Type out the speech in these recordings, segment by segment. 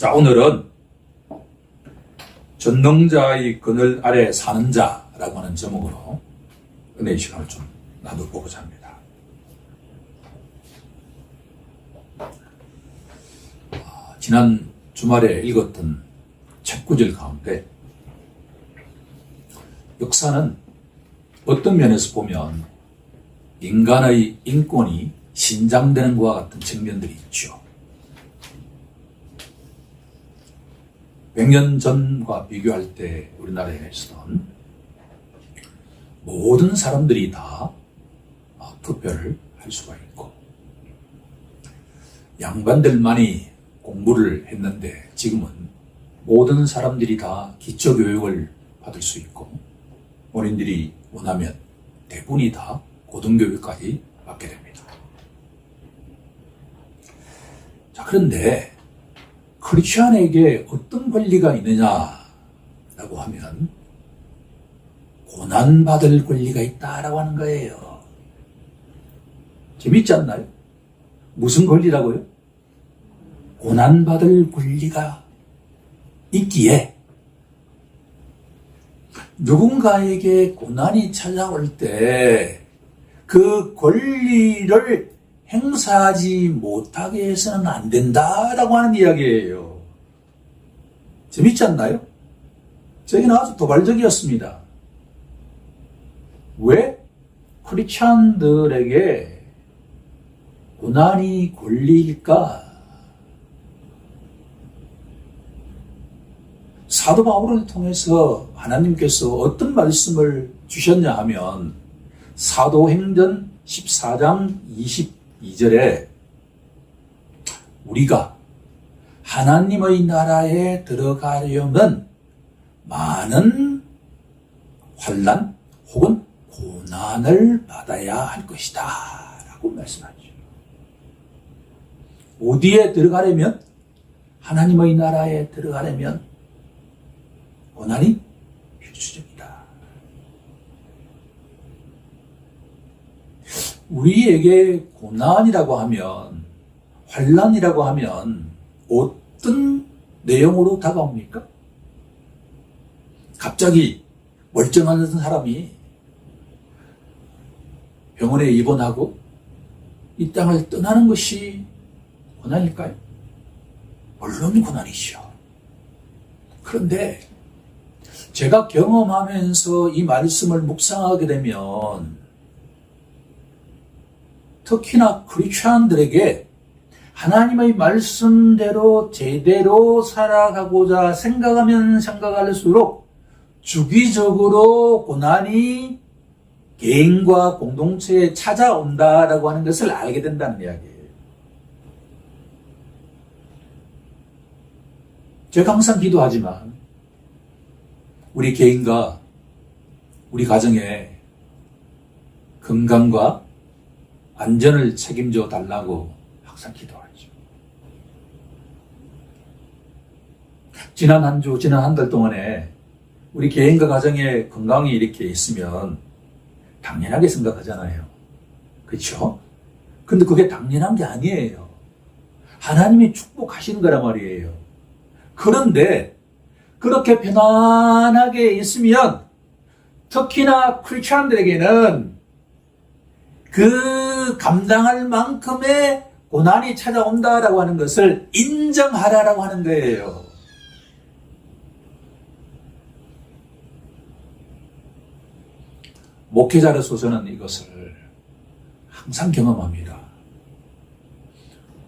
자, 오늘은 전능자의 그늘 아래 사는 자라고 하는 제목으로 은혜의 시간을 좀 나눠보고자 합니다. 지난 주말에 읽었던 책구절 가운데 역사는 어떤 면에서 보면 인간의 인권이 신장되는 것과 같은 측면들이 있죠. 100년 전과 비교할 때 우리나라에서는 모든 사람들이 다 투표를 할 수가 있고 양반들만이 공부를 했는데 지금은 모든 사람들이 다 기초교육을 받을 수 있고 본인들이 원하면 대부분이 다 고등교육까지 받게 됩니다. 자, 그런데 크리스천에게 어떤 권리가 있느냐라고 하면 고난받을 권리가 있다라고 하는 거예요. 재밌지 않나요? 무슨 권리라고요? 고난받을 권리가 있기에 누군가에게 고난이 찾아올 때 그 권리를 행사하지 못하게 해서는 안 된다라고 하는 이야기예요. 재밌지 않나요? 저희는 아주 도발적이었습니다. 왜 크리스천들에게 고난이 권리일까? 사도 바울을 통해서 하나님께서 어떤 말씀을 주셨냐 하면 사도행전 14장 22절에 우리가 하나님의 나라에 들어가려면 많은 환난 혹은 고난을 받아야 할 것이다 라고 말씀하죠. 어디에 들어가려면? 하나님의 나라에 들어가려면 고난이 필수적이다. 우리에게 고난이라고 하면, 환난이라고 하면 어떤 내용으로 다가옵니까? 갑자기 멀쩡한 사람이 병원에 입원하고 이 땅을 떠나는 것이 고난일까요? 물론 고난이죠. 그런데 제가 경험하면서 이 말씀을 묵상하게 되면 특히나 크리스천들에게 하나님의 말씀대로 제대로 살아가고자 생각하면 생각할수록 주기적으로 고난이 개인과 공동체에 찾아온다라고 하는 것을 알게 된다는 이야기예요. 제가 항상 기도하지만 우리 개인과 우리 가정의 건강과 안전을 책임져 달라고 항상 기도하죠. 지난 한 주, 지난 한 달 동안에 우리 개인과 가정의 건강이 이렇게 있으면 당연하게 생각하잖아요. 그렇죠? 근데 그게 당연한 게 아니에요. 하나님이 축복하시는 거란 말이에요. 그런데 그렇게 편안하게 있으면 특히나 크리스천들에게는 그 감당할 만큼의 고난이 찾아온다라고 하는 것을 인정하라라고 하는 거예요. 목회자로서는 이것을 항상 경험합니다.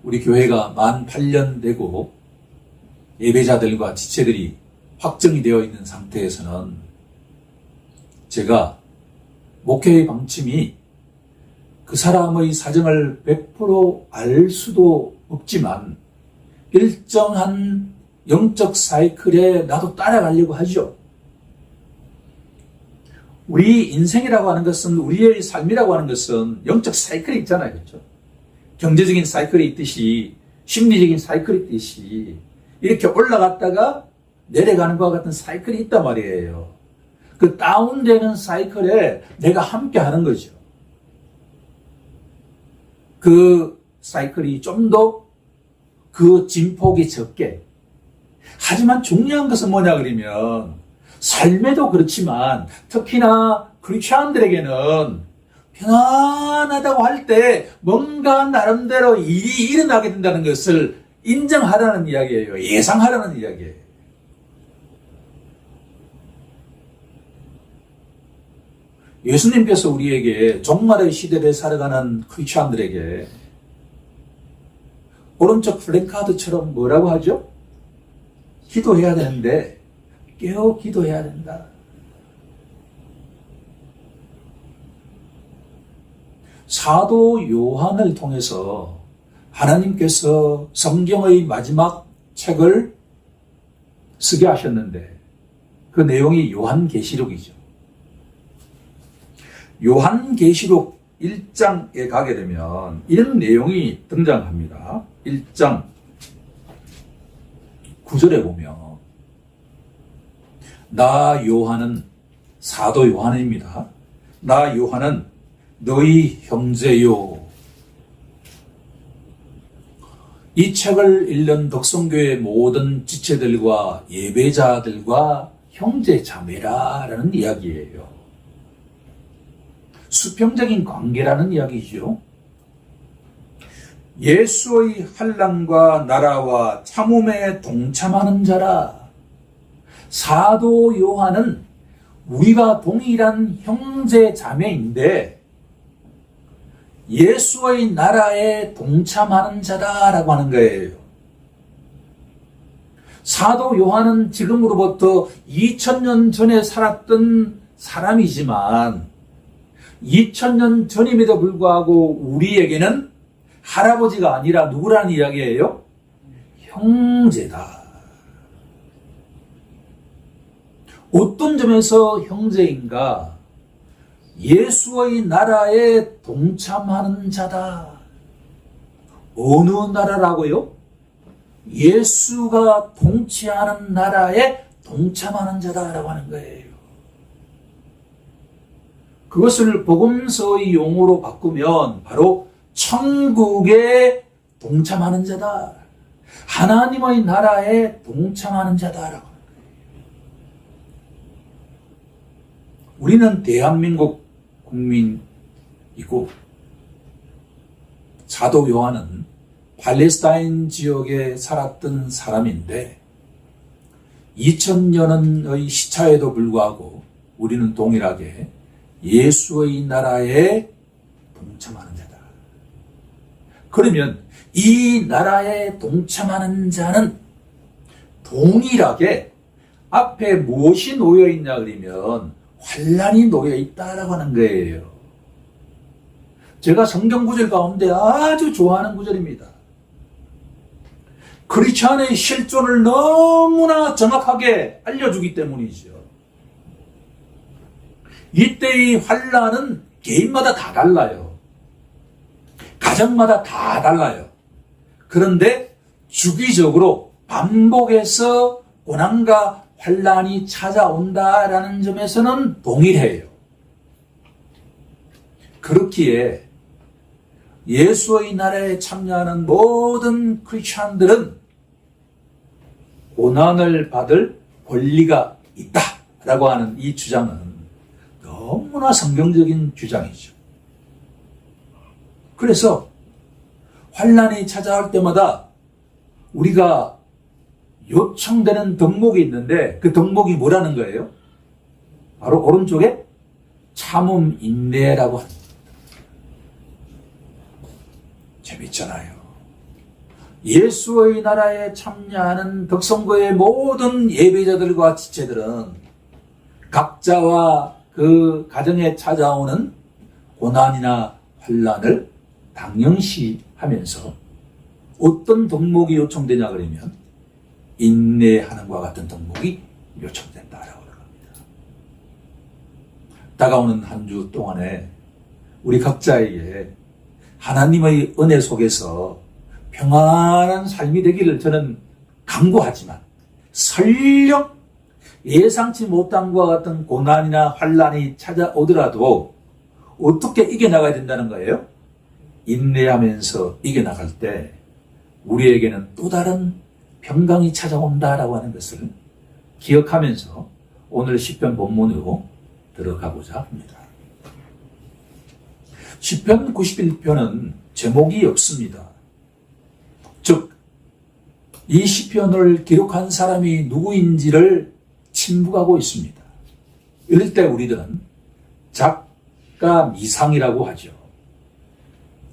우리 교회가 만 8년 되고 예배자들과 지체들이 확정이 되어 있는 상태에서는 제가 목회의 방침이 그 사람의 사정을 100% 알 수도 없지만 일정한 영적 사이클에 나도 따라가려고 하죠. 우리 인생이라고 하는 것은, 우리의 삶이라고 하는 것은 영적 사이클이 있잖아요. 그렇죠? 경제적인 사이클이 있듯이 심리적인 사이클이 있듯이 이렇게 올라갔다가 내려가는 것과 같은 사이클이 있단 말이에요. 그 다운되는 사이클에 내가 함께 하는 거죠. 그 사이클이 좀 더 그 진폭이 적게 하지만 중요한 것은 뭐냐 그러면 삶에도 그렇지만 특히나 크리스천들에게는 평안하다고 할 때 뭔가 나름대로 일이 일어나게 된다는 것을 인정하라는 이야기예요. 예상하라는 이야기예요. 예수님께서 우리에게 종말의 시대를 살아가는 크리스천들에게 오른쪽 플랜카드처럼 뭐라고 하죠? 기도해야 되는데 깨어 기도해야 된다. 사도 요한을 통해서 하나님께서 성경의 마지막 책을 쓰게 하셨는데 그 내용이 요한계시록이죠. 요한계시록 1장에 가게 되면 이런 내용이 등장합니다. 1장 9절에 보면 나 요한은 사도 요한입니다. 나 요한은 너희 형제요. 이 책을 읽는 덕성교회 모든 지체들과 예배자들과 형제 자매라라는 이야기예요. 수평적인 관계라는 이야기죠. 예수의 환난과 나라와 참음에 동참하는 자라. 사도 요한은 우리가 동일한 형제 자매인데 예수의 나라에 동참하는 자다라고 하는 거예요. 사도 요한은 지금으로부터 2000년 전에 살았던 사람이지만 2000년 전임에도 불구하고 우리에게는 할아버지가 아니라 누구라는 이야기예요? 형제다. 어떤 점에서 형제인가? 예수의 나라에 동참하는 자다. 어느 나라라고요? 예수가 통치하는 나라에 동참하는 자다라고 하는 거예요. 그것을 복음서의 용어로 바꾸면 바로 천국에 동참하는 자다. 하나님의 나라에 동참하는 자다라고 하는 거예요. 우리는 대한민국 국민이고 사도 요한은 팔레스타인 지역에 살았던 사람인데 2000년의 시차에도 불구하고 우리는 동일하게 예수의 나라에 동참하는 자다. 그러면 이 나라에 동참하는 자는 동일하게 앞에 무엇이 놓여 있냐 그러면 환난이 놓여 있다라고 하는 거예요. 제가 성경 구절 가운데 아주 좋아하는 구절입니다. 크리스천의 실존을 너무나 정확하게 알려주기 때문이죠. 이때의 환난은 개인마다 다 달라요. 가정마다 다 달라요. 그런데 주기적으로 반복해서 고난과 환난이 찾아온다라는 점에서는 동일해요. 그렇기에 예수의 나라에 참여하는 모든 크리스천들은 고난을 받을 권리가 있다라고 하는 이 주장은 너무나 성경적인 주장이죠. 그래서 환난이 찾아올 때마다 우리가 요청되는 덕목이 있는데 그 덕목이 뭐라는 거예요? 바로 오른쪽에 참음 인내라고 합니다. 재밌잖아요. 예수의 나라에 참여하는 덕성교의 모든 예배자들과 지체들은 각자와 그 가정에 찾아오는 고난이나 환난을 당연시하면서 어떤 덕목이 요청되냐 그러면 인내하는 것과 같은 덕목이 요청된다라고 합니다. 다가오는 한 주 동안에 우리 각자에게 하나님의 은혜 속에서 평안한 삶이 되기를 저는 간구하지만 설령 예상치 못한 것과 같은 고난이나 환난이 찾아오더라도 어떻게 이겨나가야 된다는 거예요? 인내하면서 이겨나갈 때 우리에게는 또 다른 평강이 찾아온다라고 하는 것을 기억하면서 오늘 시편 본문으로 들어가고자 합니다. 시편 91편은 제목이 없습니다. 즉, 이 시편을 기록한 사람이 누구인지를 침묵하고 있습니다. 이럴 때 우리들은 작가 미상이라고 하죠.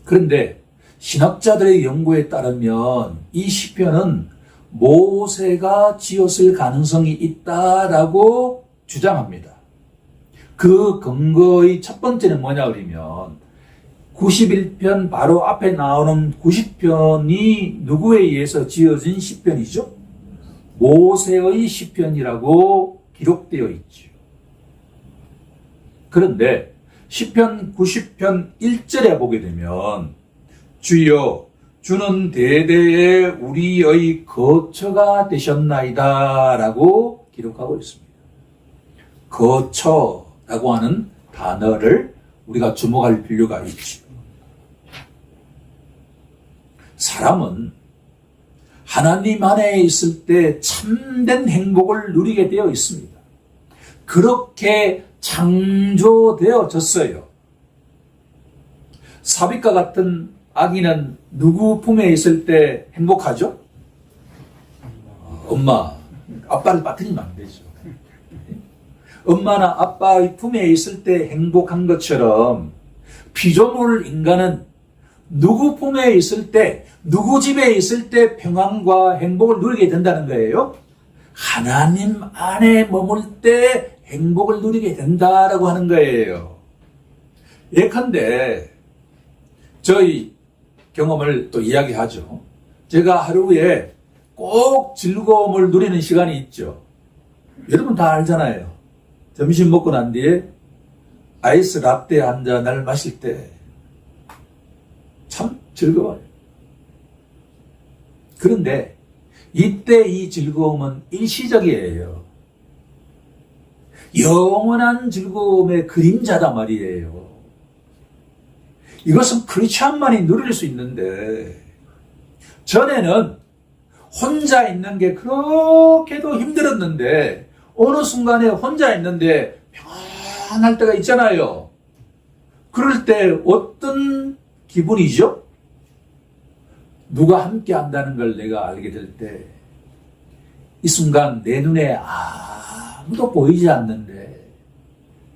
그런데 신학자들의 연구에 따르면 이 시편은 모세가 지었을 가능성이 있다라고 주장합니다. 그 근거의 첫 번째는 뭐냐 그러면 91편 바로 앞에 나오는 90편이 누구에 의해서 지어진 시편이죠? 모세의 시편이라고 기록되어 있죠. 그런데 시편 90편 1절에 보게 되면 주여 주는 대대에 우리의 거처가 되셨나이다 라고 기록하고 있습니다. 거처라고 하는 단어를 우리가 주목할 필요가 있죠. 사람은 하나님 안에 있을 때 참된 행복을 누리게 되어 있습니다. 그렇게 창조되어졌어요. 삽입과 같은 아기는 누구 품에 있을 때 행복하죠? 엄마, 아빠를 빠뜨리면 안 되죠. 엄마나 아빠의 품에 있을 때 행복한 것처럼 피조물 인간은 누구 품에 있을 때, 누구 집에 있을 때 평안과 행복을 누리게 된다는 거예요. 하나님 안에 머물 때 행복을 누리게 된다라고 하는 거예요. 예컨대 저희 경험을 또 이야기하죠. 제가 하루에 꼭 즐거움을 누리는 시간이 있죠. 여러분 다 알잖아요. 점심 먹고 난 뒤에 아이스 라떼 한 잔을 마실 때 참 즐거워요. 그런데 이때 이 즐거움은 일시적이에요. 영원한 즐거움의 그림자다 말이에요. 이것은 크리스찬만이 누릴 수 있는데 전에는 혼자 있는 게 그렇게도 힘들었는데 어느 순간에 혼자 있는데 평안할 때가 있잖아요. 그럴 때 어떤 기분이죠? 누가 함께 한다는 걸 내가 알게 될 때 이 순간 내 눈에 아무도 보이지 않는데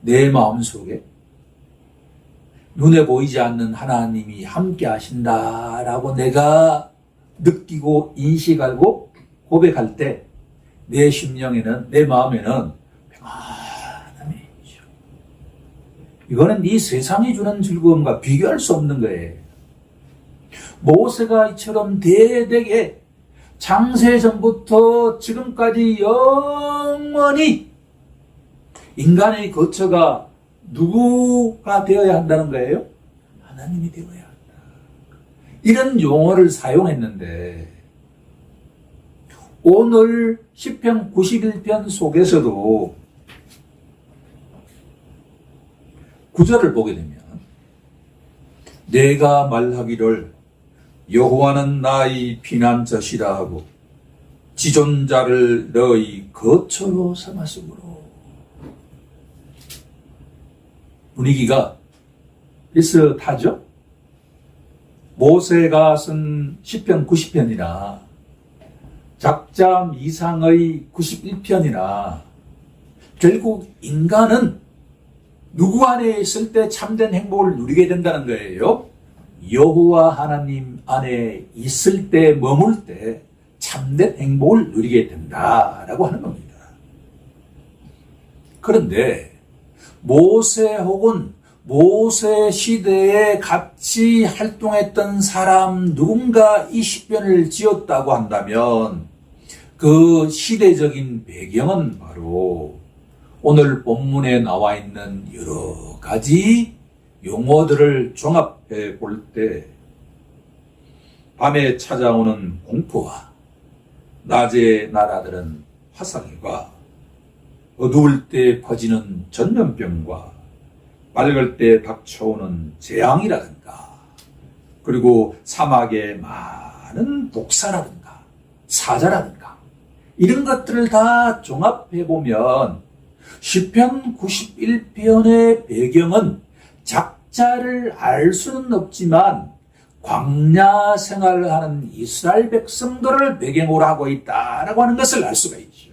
내 마음속에 눈에 보이지 않는 하나님이 함께 하신다라고 내가 느끼고 인식하고 고백할 때 내 심령에는, 내 마음에는 평안함이 있죠. 이거는 이 세상이 주는 즐거움과 비교할 수 없는 거예요. 모세가 이처럼 대대게 창세전부터 지금까지 영원히 인간의 거처가 누구가 되어야 한다는 거예요? 하나님이 되어야 한다. 이런 용어를 사용했는데 오늘 시편 91편 속에서도 9절을 보게 되면 내가 말하기를 여호와는 나의 피난처시라 하고 지존자를 너희 거처로 삼았으므로 분위기가 비슷하죠? 모세가 쓴 시편 90편이나 작자 미상의 91편이나 결국 인간은 누구 안에 있을 때 참된 행복을 누리게 된다는 거예요. 여호와 하나님 안에 있을 때 머물 때 참된 행복을 누리게 된다라고 하는 겁니다. 그런데 모세 혹은 모세 시대에 같이 활동했던 사람 누군가 이 시편을 지었다고 한다면 그 시대적인 배경은 바로 오늘 본문에 나와 있는 여러 가지 용어들을 종합해 볼 때 밤에 찾아오는 공포와 낮에 날아드는 화상과 어두울 때 퍼지는 전염병과 밝을 때 닥쳐오는 재앙이라든가 그리고 사막의 많은 독사라든가 사자라든가 이런 것들을 다 종합해보면 시편 91편의 배경은 작자를 알 수는 없지만 광야 생활을 하는 이스라엘 백성들을 배경으로 하고 있다라고 하는 것을 알 수가 있죠.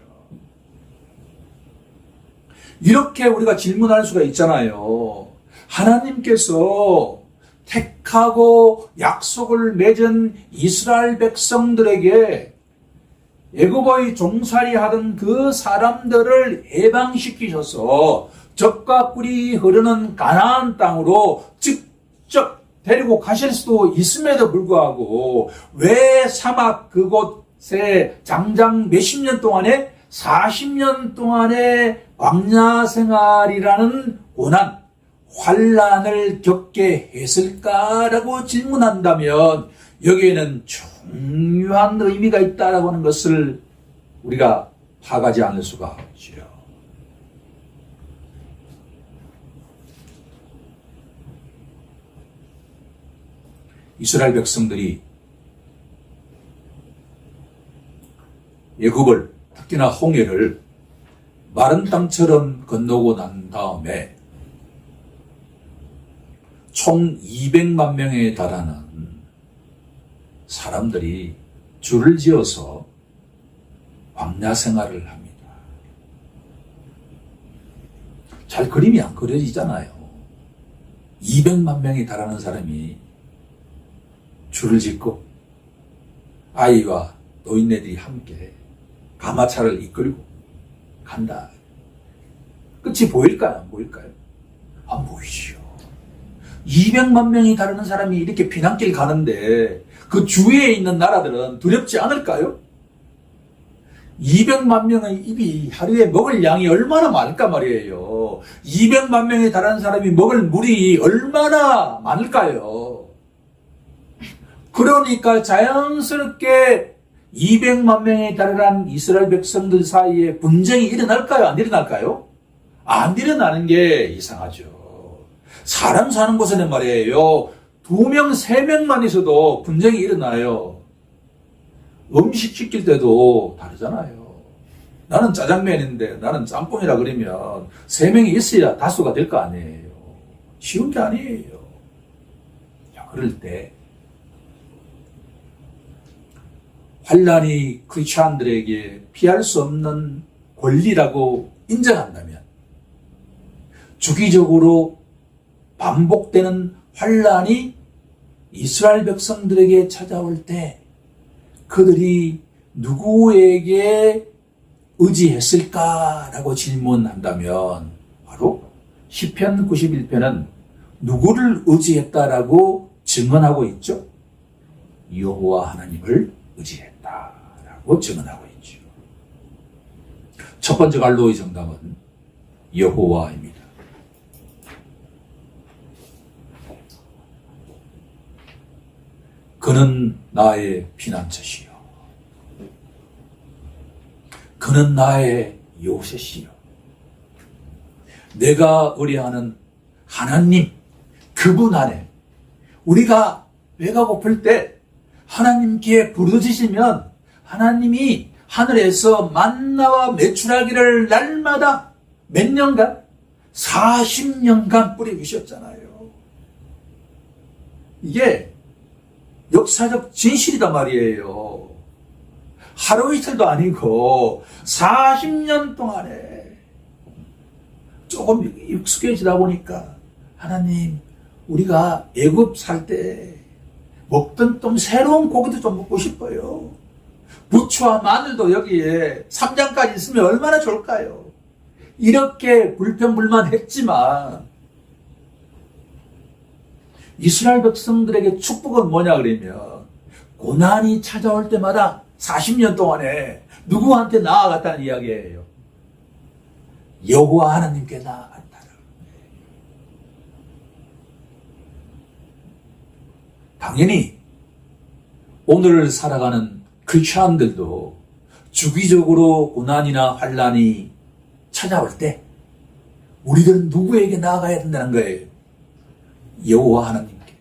이렇게 우리가 질문할 수가 있잖아요. 하나님께서 택하고 약속을 맺은 이스라엘 백성들에게 애굽의 종살이 하던 그 사람들을 해방시키셔서 젖과 꿀이 흐르는 가나안 땅으로 직접 데리고 가실 수도 있음에도 불구하고 왜 사막 그곳에 장장 몇십 년 동안에 40년 동안의 광야 생활이라는 고난, 환란을 겪게 했을까라고 질문한다면 여기에는 중요한 의미가 있다라고 하는 것을 우리가 파악하지 않을 수가 없지요. 이스라엘 백성들이 애굽을 특히나 홍해를 마른 땅처럼 건너고 난 다음에 총 200만 명에 달하는 사람들이 줄을 지어서 광야 생활을 합니다. 잘 그림이 안 그려지잖아요. 200만 명에 달하는 사람이 줄을 짓고 아이와 노인네들이 함께 가마차를 이끌고 간다. 끝이 보일까요? 안 보일까요? 안 보이죠. 200만 명이 다르는 사람이 이렇게 피난길 가는데 그 주위에 있는 나라들은 두렵지 않을까요? 200만 명의 입이 하루에 먹을 양이 얼마나 많을까 말이에요. 200만 명에 달하는 사람이 먹을 물이 얼마나 많을까요? 그러니까 자연스럽게 200만 명에 달하는 이스라엘 백성들 사이에 분쟁이 일어날까요? 안 일어날까요? 안 일어나는 게 이상하죠. 사람 사는 곳에는 말이에요. 2명, 3명만 있어도 분쟁이 일어나요. 음식 시킬 때도 다르잖아요. 나는 짜장면인데 나는 짬뽕이라 그러면 3명이 있어야 다수가 될 거 아니에요. 쉬운 게 아니에요. 자, 그럴 때 환란이 크리스찬들에게 피할 수 없는 권리라고 인정한다면 주기적으로 반복되는 환란이 이스라엘 백성들에게 찾아올 때 그들이 누구에게 의지했을까라고 질문한다면 바로 시편 91편은 누구를 의지했다라고 증언하고 있죠? 여호와 하나님을 의지했다라고 증언하고 있죠. 첫 번째 갈로의 정답은 여호와입니다. 그는 나의 피난처시요. 그는 나의 요새시요. 내가 의뢰하는 하나님, 그분 안에 우리가 배가 고플 때 하나님께 부르짖으면 하나님이 하늘에서 만나와 메추라기를 날마다 몇 년간? 40년간 뿌려주셨잖아요. 이게 역사적 진실이단 말이에요. 하루 이틀도 아니고 40년 동안에 조금 익숙해지다 보니까 하나님, 우리가 애굽 살 때 먹던 좀 새로운 고기도 좀 먹고 싶어요. 부추와 마늘도 여기에 쌈장까지 있으면 얼마나 좋을까요? 이렇게 불평불만했지만 이스라엘 백성들에게 축복은 뭐냐 그러면 고난이 찾아올 때마다 40년 동안에 누구한테 나아갔다는 이야기예요. 여호와 하나님께 나아갔다. 당연히 오늘 살아가는 크리스천들도 주기적으로 고난이나 환란이 찾아올 때 우리들은 누구에게 나아가야 된다는 거예요. 여호와 하나님께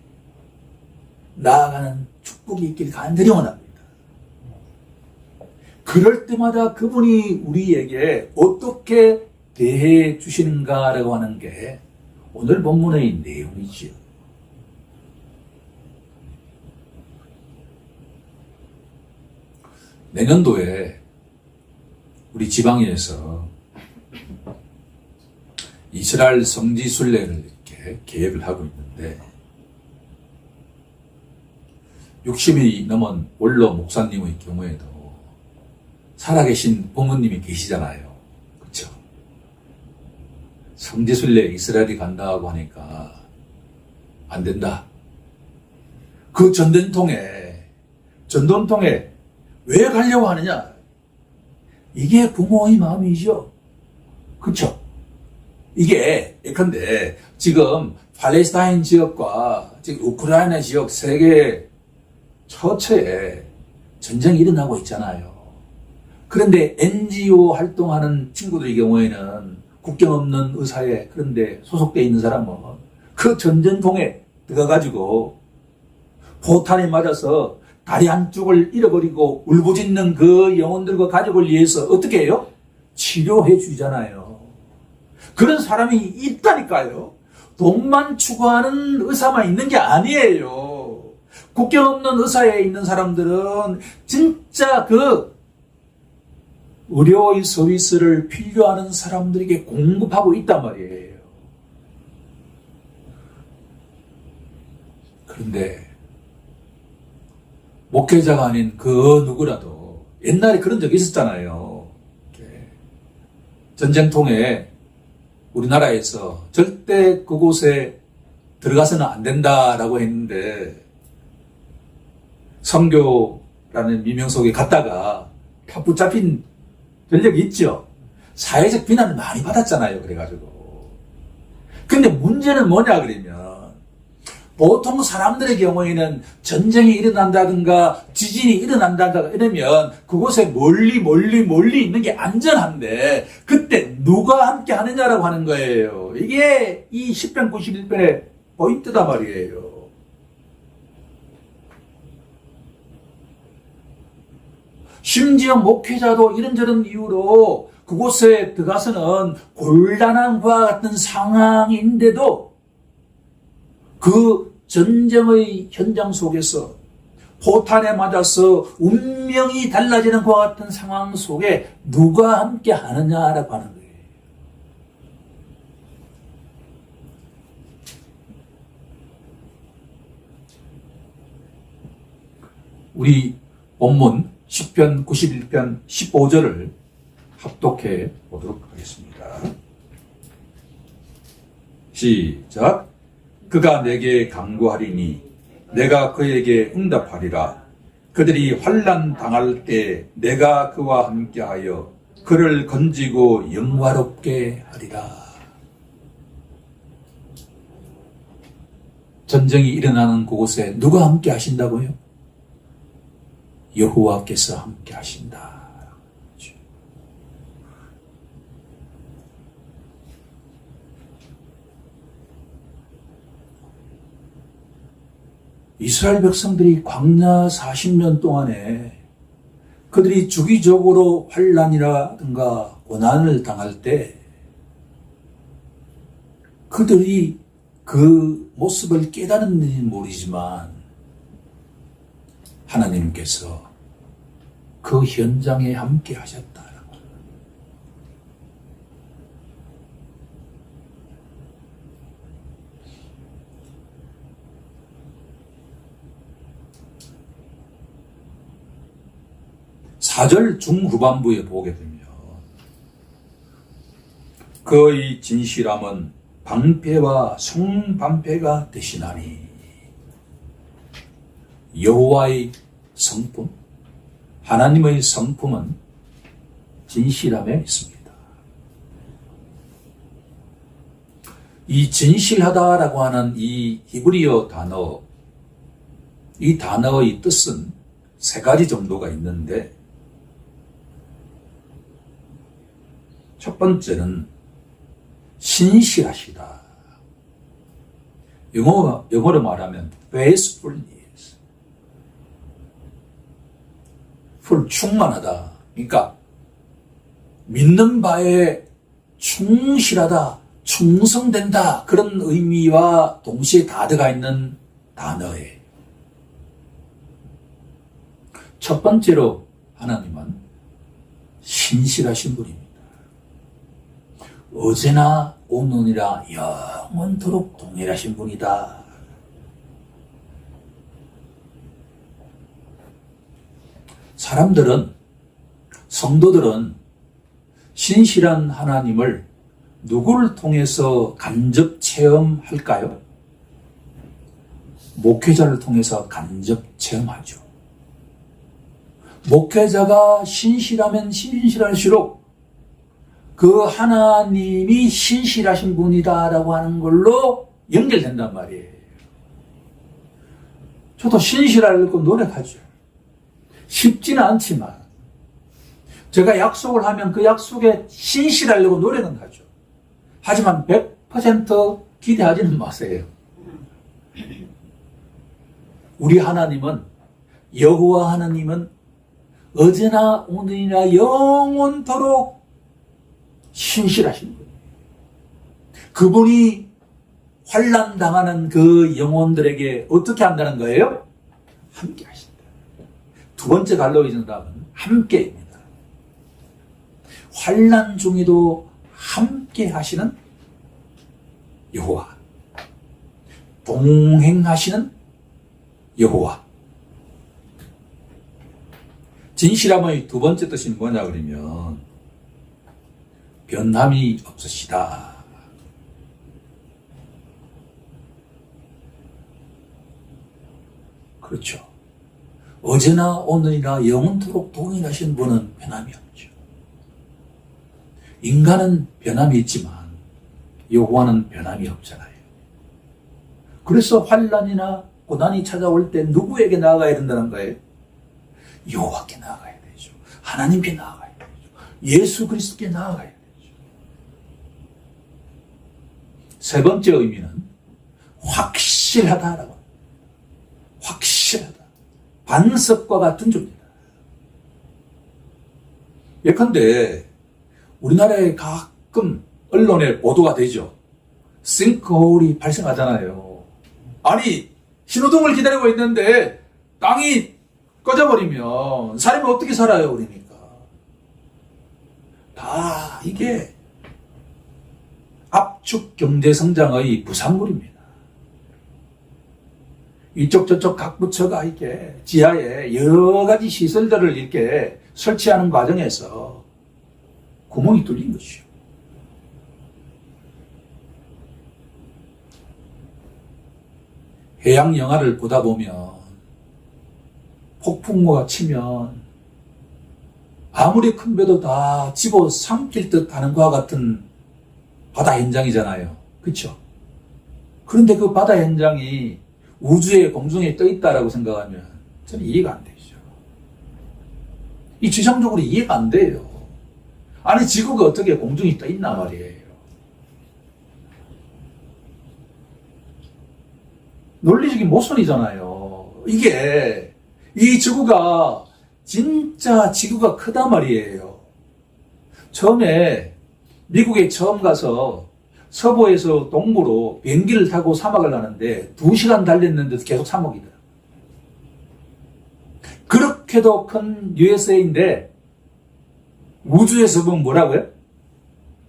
나아가는 축복이 있길 간절히 원합니다. 그럴 때마다 그분이 우리에게 어떻게 대해 주시는가라고 하는 게 오늘 본문의 내용이지요. 내년도에 우리 지방에서 이스라엘 성지 순례를 이렇게 계획을 하고 있는데 60이 넘은 원로 목사님의 경우에도 살아계신 부모님이 계시잖아요. 그렇죠? 성지 순례 이스라엘이 간다고 하니까 안 된다. 그 전den통에 왜 가려고 하느냐? 이게 부모의 마음이죠. 그렇죠? 이게 예컨대 지금 팔레스타인 지역과 지금 우크라이나 지역 세계 처처에 전쟁이 일어나고 있잖아요. 그런데 NGO 활동하는 친구들의 경우에는 국경 없는 의사회 그런데 소속되어 있는 사람은 그 전쟁통에 들어가가지고 포탄에 맞아서 다리 한쪽을 잃어버리고 울부짖는 그 영혼들과 가족을 위해서 어떻게 해요? 치료해 주잖아요. 그런 사람이 있다니까요. 돈만 추구하는 의사만 있는 게 아니에요. 국경 없는 의사에 있는 사람들은 진짜 그 의료의 서비스를 필요하는 사람들에게 공급하고 있단 말이에요. 그런데 목회자가 아닌 그 누구라도 옛날에 그런 적이 있었잖아요. 전쟁통에 우리나라에서 절대 그곳에 들어가서는 안 된다라고 했는데 선교라는 미명 속에 갔다가 다 붙잡힌 전력이 있죠. 사회적 비난을 많이 받았잖아요. 그래가지고. 근데 문제는 뭐냐 그러면 보통 사람들의 경우에는 전쟁이 일어난다든가 지진이 일어난다든가 이러면 그곳에 멀리 있는 게 안전한데 그때 누가 함께 하느냐라고 하는 거예요. 이게 이 10편 91편의 포인트다 말이에요. 심지어 목회자도 이런저런 이유로 그곳에 들어가서는 곤란한 것과 같은 상황인데도 그 전쟁의 현장 속에서 포탄에 맞아서 운명이 달라지는 것과 같은 상황 속에 누가 함께 하느냐라고 하는 거예요. 우리 본문 10편 91편 15절을 합독해 보도록 하겠습니다. 시작. 그가 내게 강구하리니 내가 그에게 응답하리라. 그들이 환난 당할 때 내가 그와 함께하여 그를 건지고 영화롭게 하리라. 전쟁이 일어나는 그곳에 누가 함께 하신다고요? 여호와께서 함께 하신다. 이스라엘 백성들이 광야 40년 동안에 그들이 주기적으로 환난이라든가 고난을 당할 때 그들이 그 모습을 깨달았는지 모르지만 하나님께서 그 현장에 함께 하셨다. 사절 중후반부에 보게 되면 그의 진실함은 방패와 성방패가 되시나니 여호와의 성품, 하나님의 성품은 진실함에 있습니다. 이 진실하다라고 하는 이 히브리어 단어, 이 단어의 뜻은 세 가지 정도가 있는데 첫 번째는 신실하시다. 영어로 말하면 faithfulness. 충만하다. 그러니까 믿는 바에 충실하다, 충성된다 그런 의미와 동시에 다 들어가 있는 단어예요. 첫 번째로 하나님은 신실하신 분입니다. 어제나 오늘이라 영원토록 동일하신 분이다. 사람들은, 성도들은 신실한 하나님을 누구를 통해서 간접 체험할까요? 목회자를 통해서 간접 체험하죠. 목회자가 신실하면 신실할수록 그 하나님이 신실하신 분이다라고 하는 걸로 연결된단 말이에요. 저도 신실하려고 노력하죠. 쉽지는 않지만 제가 약속을 하면 그 약속에 신실하려고 노력은 하죠. 하지만 100% 기대하지는 마세요. 우리 하나님은, 여호와 하나님은 어제나 오늘이나 영원토록 신실하신 분이에요. 그분이 환난 당하는 그 영혼들에게 어떻게 한다는 거예요? 함께 하신다. 두 번째 갈로의 정답은 함께입니다. 환난 중에도 함께 하시는 여호와, 동행하시는 여호와. 진실함의 두 번째 뜻이 뭐냐 그러면 변함이 없으시다. 그렇죠. 어제나 오늘이나 영원토록 동일하신 분은 변함이 없죠. 인간은 변함이 있지만 여호와는 변함이 없잖아요. 그래서 환난이나 고난이 찾아올 때 누구에게 나아가야 된다는 거예요? 여호와께 나아가야 되죠. 하나님께 나아가야 되죠. 예수 그리스도께 나아가야 되죠. 세 번째 의미는 확실하다라고. 확실하다. 반석과 같은 존재다. 예컨대 우리나라에 가끔 언론에 보도가 되죠. 싱크홀이 발생하잖아요. 아니, 신호등을 기다리고 있는데 땅이 꺼져버리면 사람이 어떻게 살아요? 그러니까. 다 이게 압축 경제성장의 부산물입니다. 이쪽 저쪽 각 부처가 이렇게 지하에 여러 가지 시설들을 이렇게 설치하는 과정에서 구멍이 뚫린 것이죠. 해양 영화를 보다 보면 폭풍우가 치면 아무리 큰 배도 다 집어 삼킬 듯 하는 것과 같은 바다 현장이잖아요. 그렇죠? 그런데 그 바다 현장이 우주의 공중에 떠 있다라고 생각하면 저는 이해가 안 되죠. 이 지상적으로 이해가 안 돼요. 아니, 지구가 어떻게 공중에 떠 있나 말이에요. 논리적인 모순이잖아요. 이게, 이 지구가 진짜 지구가 크단 말이에요. 처음에 미국에 처음 가서 서부에서 동부로 비행기를 타고 사막을 가는데 2시간 달렸는데도 계속 사막이더라. 그렇게도 큰 USA인데 우주에서 보면 뭐라고요?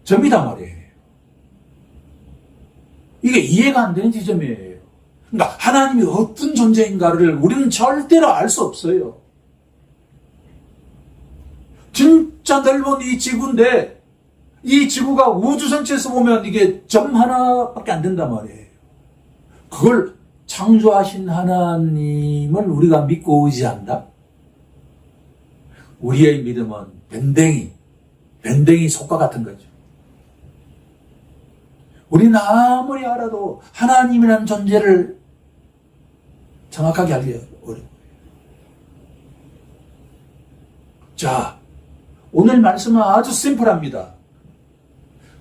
점이단 말이에요. 이게 이해가 안 되는 지점이에요. 그러니까 하나님이 어떤 존재인가를 우리는 절대로 알 수 없어요. 진짜 넓은 이 지구인데 이 지구가 우주 전체에서 보면 이게 점 하나밖에 안 된단 말이에요. 그걸 창조하신 하나님을 우리가 믿고 의지한다? 우리의 믿음은 밴댕이 속과 같은 거죠. 우리는 아무리 알아도 하나님이라는 존재를 정확하게 알기 어려워요. 자, 오늘 말씀은 아주 심플합니다.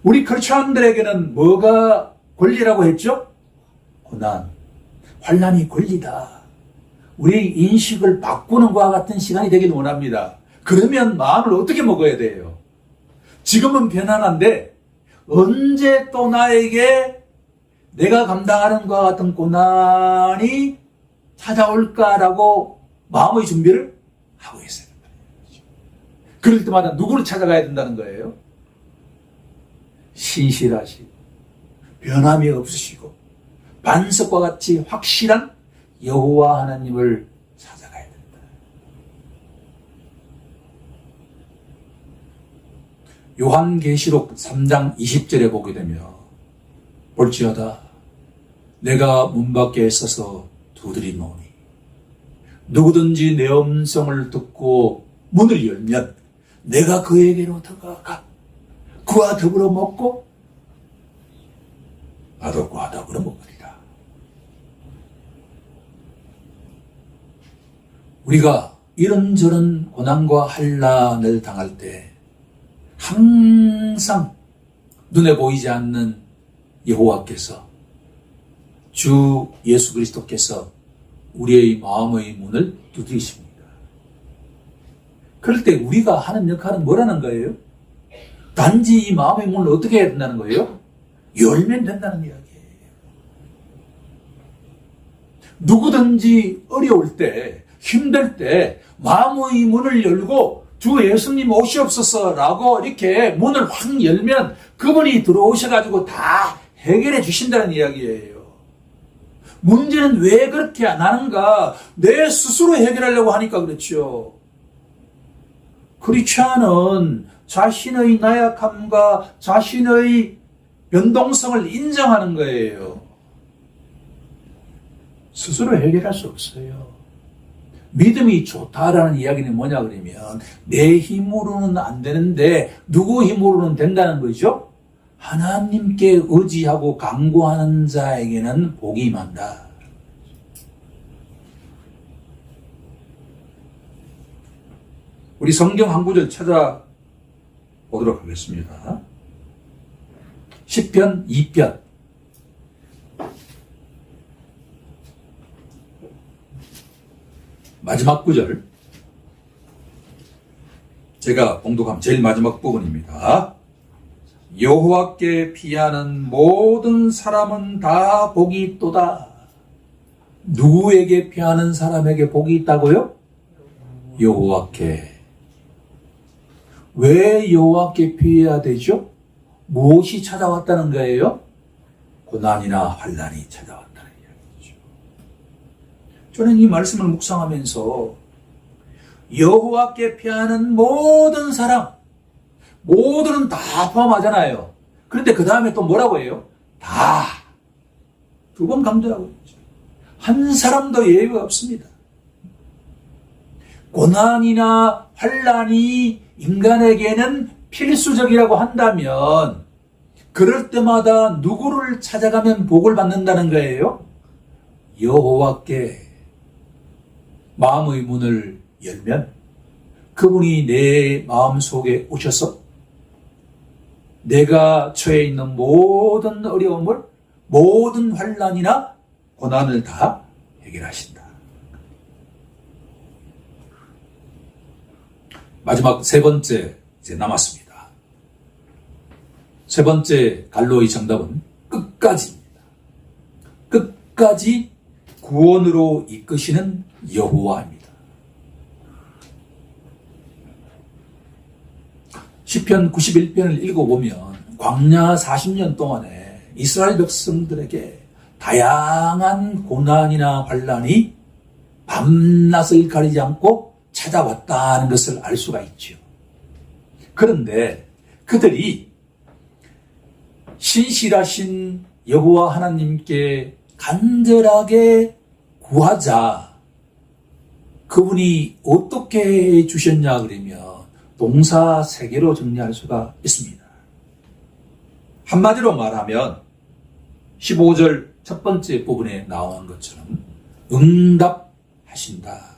우리 크리스천들에게는 뭐가 권리라고 했죠? 고난, 환난이 권리다. 우리의 인식을 바꾸는 것과 같은 시간이 되길 원합니다. 그러면 마음을 어떻게 먹어야 돼요? 지금은 편안한데 언제 또 나에게 내가 감당하는 것과 같은 고난이 찾아올까라고 마음의 준비를 하고 있어야 된다. 그럴 때마다 누구를 찾아가야 된다는 거예요? 신실하시고 변함이 없으시고 반석과 같이 확실한 여호와 하나님을 찾아가야 된다. 요한계시록 3장 20절에 보게 되면 볼지어다 내가 문 밖에 서서 두드리노니 누구든지 내 음성을 듣고 문을 열면 내가 그에게로 들어가 그와 더불어 먹고 나도 그와 더불어 먹으리라. 우리가 이런저런 고난과 환난을 당할 때 항상 눈에 보이지 않는 여호와께서 주 예수 그리스도께서 우리의 마음의 문을 두드리십니다. 그럴 때 우리가 하는 역할은 뭐라는 거예요? 단지 이 마음의 문을 어떻게 해야 된다는 거예요? 열면 된다는 이야기예요. 누구든지 어려울 때, 힘들 때 마음의 문을 열고 주 예수님 오시옵소서라고 이렇게 문을 확 열면 그분이 들어오셔가지고 다 해결해 주신다는 이야기예요. 문제는 왜 그렇게 안 하는가? 내 스스로 해결하려고 하니까 그렇죠. 크리스찬은 자신의 나약함과 자신의 변동성을 인정하는 거예요. 스스로 해결할 수 없어요. 믿음이 좋다라는 이야기는 뭐냐 그러면 내 힘으로는 안 되는데 누구 힘으로는 된다는 거죠? 하나님께 의지하고 간구하는 자에게는 복이 임한다. 우리 성경 한 구절 찾아보도록 하겠습니다. 시편 2편 마지막 구절, 제가 봉독한 제일 마지막 부분입니다. 여호와께 피하는 모든 사람은 다 복이 있도다. 누구에게 피하는 사람에게 복이 있다고요? 여호와께. 왜 여호와께 피해야 되죠? 무엇이 찾아왔다는 거예요? 고난이나 환난이 찾아왔다는 이야기죠. 저는 이 말씀을 묵상하면서 여호와께 피하는 모든 사람, 모두는 다 포함하잖아요. 그런데 그 다음에 또 뭐라고 해요? 다. 두 번 강조하고 있죠. 한 사람도 예외가 없습니다. 고난이나 환난이 인간에게는 필수적이라고 한다면 그럴 때마다 누구를 찾아가면 복을 받는다는 거예요? 여호와께 마음의 문을 열면 그분이 내 마음속에 오셔서 내가 처해 있는 모든 어려움을, 모든 환난이나 고난을 다 해결하신다. 마지막 세 번째 이제 남았습니다. 세 번째 갈로의 정답은 끝까지입니다. 끝까지 구원으로 이끄시는 여호와입니다. 시편 91편을 읽어보면 광야 40년 동안에 이스라엘 백성들에게 다양한 고난이나 환난이 밤낮을 가리지 않고 찾아왔다는 것을 알 수가 있죠. 그런데 그들이 신실하신 여호와 하나님께 간절하게 구하자 그분이 어떻게 해주셨냐 그러면 동사 세 개로 정리할 수가 있습니다. 한마디로 말하면 15절 첫 번째 부분에 나온 것처럼 응답하신다.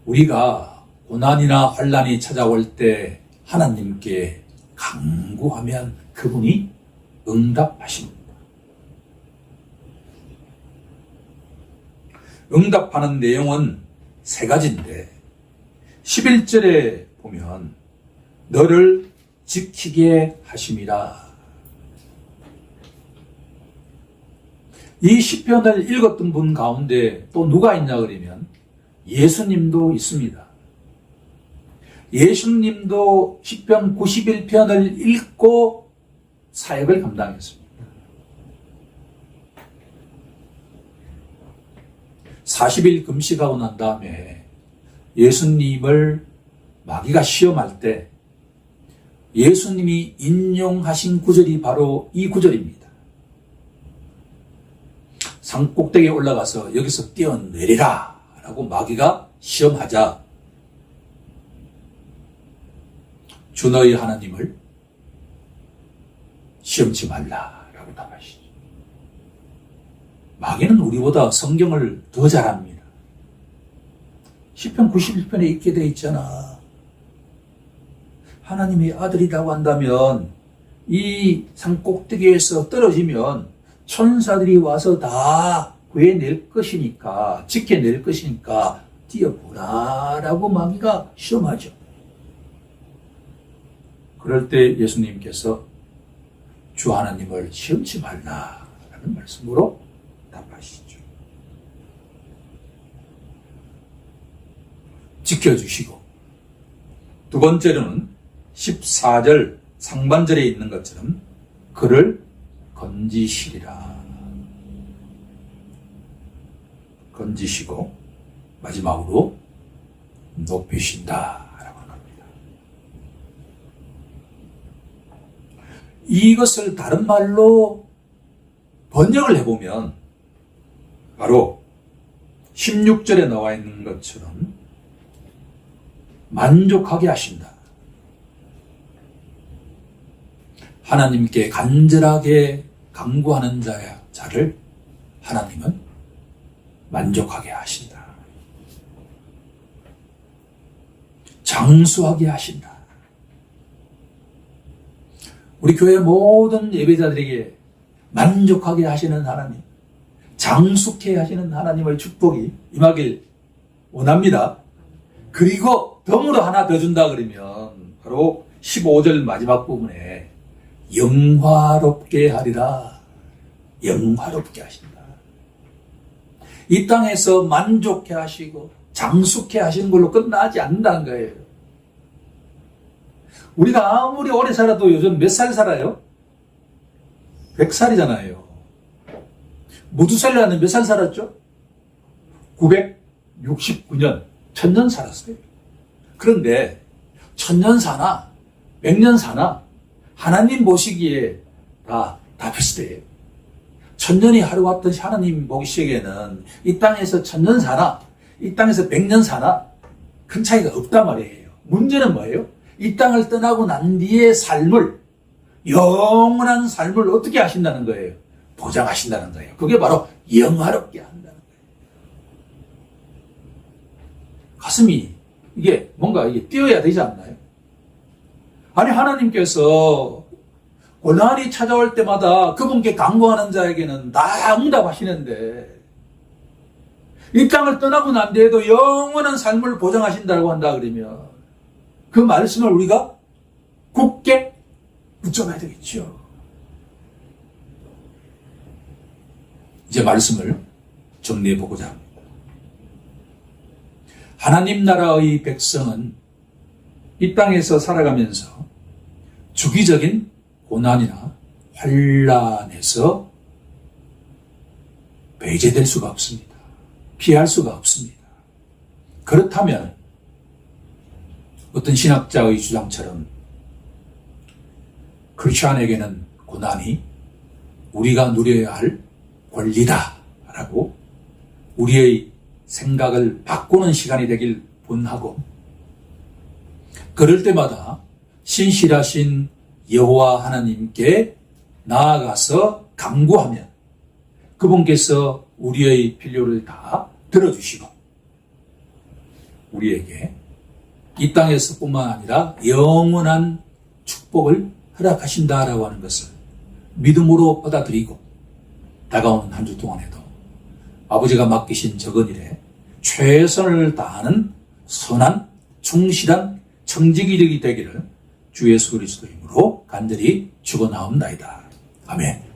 우리가 고난이나 환난이 찾아올 때 하나님께 간구하면 그분이 응답하십니다. 응답하는 내용은 세 가지인데 11절에 보면 너를 지키게 하심이라. 이 시편을 읽었던 분 가운데 또 누가 있냐 그러면 예수님도 있습니다. 예수님도 시편 91편을 읽고 사역을 감당했습니다. 40일 금식하고 난 다음에 예수님을 마귀가 시험할 때 예수님이 인용하신 구절이 바로 이 구절입니다. 산꼭대기에 올라가서 여기서 뛰어내리라 라고 마귀가 시험하자 주 너희 하나님을 시험치 말라라고 답하시죠. 마귀는 우리보다 성경을 더 잘합니다. 시편 91편에 있게 돼 있잖아. 하나님의 아들이라고 한다면 이 산꼭대기에서 떨어지면 천사들이 와서 다 구해낼 것이니까, 지켜낼 것이니까 뛰어보라라고 마귀가 시험하죠. 그럴 때 예수님께서 주 하나님을 시험치 말라라는 말씀으로 답하시죠. 지켜주시고, 두 번째로는 14절 상반절에 있는 것처럼 그를 건지시리라. 건지시고 마지막으로 높이신다라고 합니다. 이것을 다른 말로 번역을 해보면 바로 16절에 나와 있는 것처럼 만족하게 하신다. 하나님께 간절하게 간구하는 자를 하나님은 만족하게 하신다. 장수하게 하신다. 우리 교회 모든 예배자들에게 만족하게 하시는 하나님, 장수케 하시는 하나님의 축복이 임하길 원합니다. 그리고 덤으로 하나 더 준다 그러면 바로 15절 마지막 부분에 영화롭게 하리라. 영화롭게 하신다. 이 땅에서 만족해 하시고 장수케 하시는 걸로 끝나지 않는다는 거예요. 우리가 아무리 오래 살아도 요즘 몇 살 살아요? 100살이잖아요. 무두살라는 몇 살 살았죠? 969년, 1000년 살았어요. 그런데 1000년 사나 100년 사나 하나님 보시기에 다 비슷해요. 1000년이 하루 같던 하나님 보시기에는 이 땅에서 1000년 사나 이 땅에서 100년 사나 큰 차이가 없단 말이에요. 문제는 뭐예요? 이 땅을 떠나고 난 뒤의 삶을, 영원한 삶을 어떻게 하신다는 거예요? 보장하신다는 거예요. 그게 바로 영화롭게 한다는 거예요. 가슴이 이게 뭔가 이게 뛰어야 되지 않나요? 아니, 하나님께서 고난이 찾아올 때마다 그분께 간구하는 자에게는 다 응답하시는데 이 땅을 떠나고 난 뒤에도 영원한 삶을 보장하신다고 한다 그러면 그 말씀을 우리가 굳게 붙잡아야 되겠죠. 이제 말씀을 정리해보고자 합니다. 하나님 나라의 백성은 이 땅에서 살아가면서 주기적인 고난이나 환난에서 배제될 수가 없습니다. 피할 수가 없습니다. 그렇다면 어떤 신학자의 주장처럼 크리스천에게는 고난이 우리가 누려야 할 권리다라고 우리의 생각을 바꾸는 시간이 되길 원하고, 그럴 때마다 신실하신 여호와 하나님께 나아가서 간구하면 그분께서 우리의 필요를 다 들어주시고 우리에게 이 땅에서뿐만 아니라 영원한 축복을 허락하신다라고 하는 것을 믿음으로 받아들이고 다가오는 한 주 동안에도 아버지가 맡기신 적은 일에 최선을 다하는 선한, 충실한 청지기력이 되기를 주 예수 그리스도 이름으로 간절히 축원하옵나이다. 아멘.